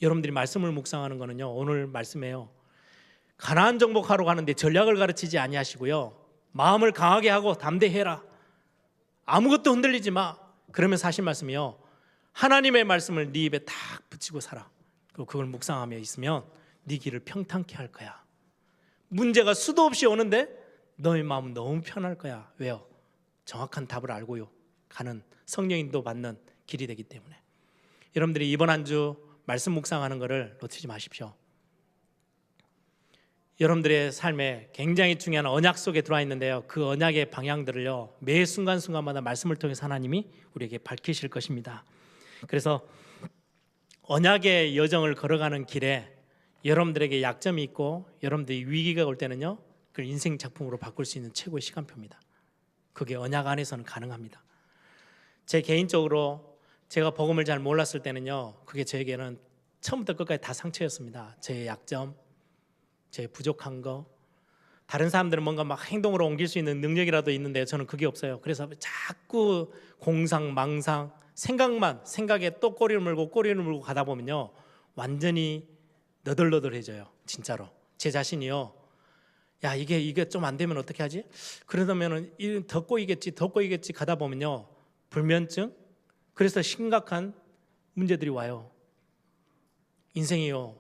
S2: 여러분들이 말씀을 묵상하는 거는요, 오늘 말씀에요, 가나안 정복하러 가는데 전략을 가르치지 아니하시고요, 마음을 강하게 하고 담대해라, 아무것도 흔들리지 마, 그러면서 하신 말씀이요, 하나님의 말씀을 네 입에 딱 붙이고 살아. 그리고 그걸 묵상하며 있으면 네 길을 평탄케 할 거야. 문제가 수도 없이 오는데 너의 마음은 너무 편할 거야. 왜요? 정확한 답을 알고요 가는, 성령 인도 받는 길이 되기 때문에. 여러분들이 이번 한 주 말씀 묵상하는 것을 놓치지 마십시오. 여러분들의 삶에 굉장히 중요한 언약 속에 들어와 있는데요, 그 언약의 방향들을요, 매 순간순간마다 말씀을 통해서 하나님이 우리에게 밝히실 것입니다. 그래서 언약의 여정을 걸어가는 길에 여러분들에게 약점이 있고 여러분들이 위기가 올 때는요, 그걸 인생 작품으로 바꿀 수 있는 최고의 시간표입니다. 그게 언약 안에서는 가능합니다. 제 개인적으로 제가 복음을 잘 몰랐을 때는요, 그게 저에게는 처음부터 끝까지 다 상처였습니다. 제 약점, 제 부족한 거. 다른 사람들은 뭔가 막 행동으로 옮길 수 있는 능력이라도 있는데 저는 그게 없어요. 그래서 자꾸 공상, 망상, 생각에 또 꼬리를 물고 가다 보면요, 완전히 너덜너덜해져요. 진짜로 제 자신이요, 야, 이게 좀 안 되면 어떻게 하지? 그러다면은 더 꼬이겠지 가다 보면요, 불면증, 그래서 심각한 문제들이 와요. 인생이요,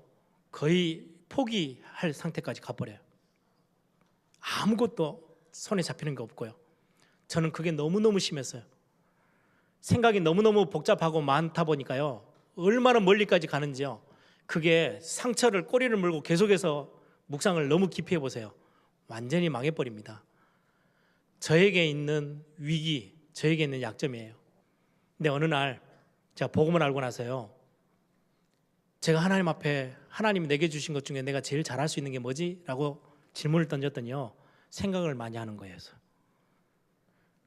S2: 거의 포기할 상태까지 가버려요. 아무것도 손에 잡히는 게 없고요. 저는 그게 너무너무 심했어요. 생각이 너무너무 복잡하고 많다 보니까요, 얼마나 멀리까지 가는지요, 그게 상처를, 꼬리를 물고 계속해서 묵상을 너무 깊이 해보세요. 완전히 망해버립니다. 저에게 있는 위기, 저에게 있는 약점이에요. 근데 어느 날 제가 복음을 알고 나서요, 제가 하나님 앞에 하나님이 내게 주신 것 중에 내가 제일 잘할 수 있는 게 뭐지? 라고 질문을 던졌더니요, 생각을 많이 하는 거예요.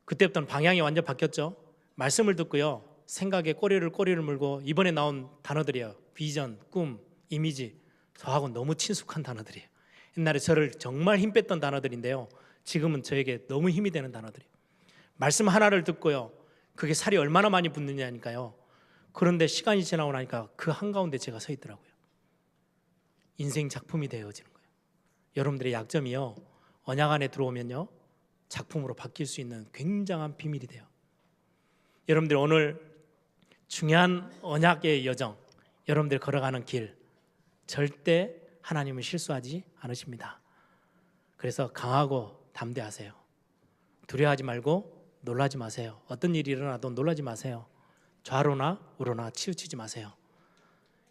S2: 그때부터는 방향이 완전 바뀌었죠. 말씀을 듣고요, 생각에 꼬리를 물고, 이번에 나온 단어들이에요. 비전, 꿈, 이미지, 저하고 너무 친숙한 단어들이에요. 옛날에 저를 정말 힘 뺐던 단어들인데요, 지금은 저에게 너무 힘이 되는 단어들이에요. 말씀 하나를 듣고요, 그게 살이 얼마나 많이 붙느냐니까요. 그런데 시간이 지나고 나니까 그 한가운데 제가 서 있더라고요. 인생 작품이 되어지는 거예요. 여러분들의 약점이요, 언약 안에 들어오면요, 작품으로 바뀔 수 있는 굉장한 비밀이 돼요. 여러분들 오늘 중요한 언약의 여정, 여러분들 걸어가는 길, 절대 하나님은 실수하지 않으십니다. 그래서 강하고 담대하세요. 두려워하지 말고 놀라지 마세요. 어떤 일이 일어나도 놀라지 마세요. 좌로나 우로나 치우치지 마세요.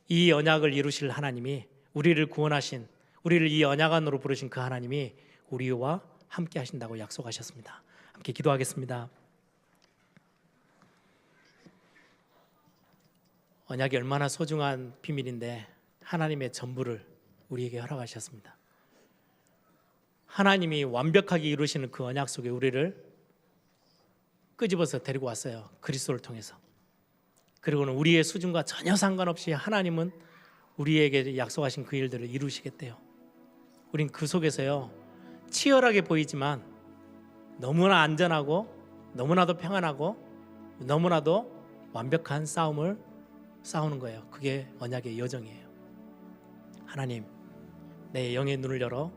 S2: 이 언약을 이루실 하나님이, 우리를 구원하신, 우리를 이 언약 안으로 부르신 그 하나님이 우리와 함께 하신다고 약속하셨습니다. 함께 기도하겠습니다. 언약이 얼마나 소중한 비밀인데 하나님의 전부를 우리에게 허락하셨습니다. 하나님이 완벽하게 이루시는 그 언약 속에 우리를 끄집어서 데리고 왔어요. 그리스도를 통해서. 그리고는 우리의 수준과 전혀 상관없이 하나님은 우리에게 약속하신 그 일들을 이루시겠대요. 우린 그 속에서요, 치열하게 보이지만 너무나 안전하고 너무나도 평안하고 너무나도 완벽한 싸움을 싸우는 거예요. 그게 언약의 여정이에요. 하나님, 내 영의 눈을 열어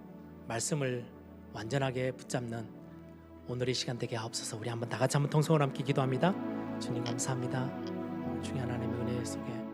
S2: 말씀을 완전하게 붙잡는 오늘의 시간 되게 하옵소서. 우리 한번 다 같이 한번 통성을 함께 기도합니다. 주님 감사합니다. 주의 하나님의 은혜 속에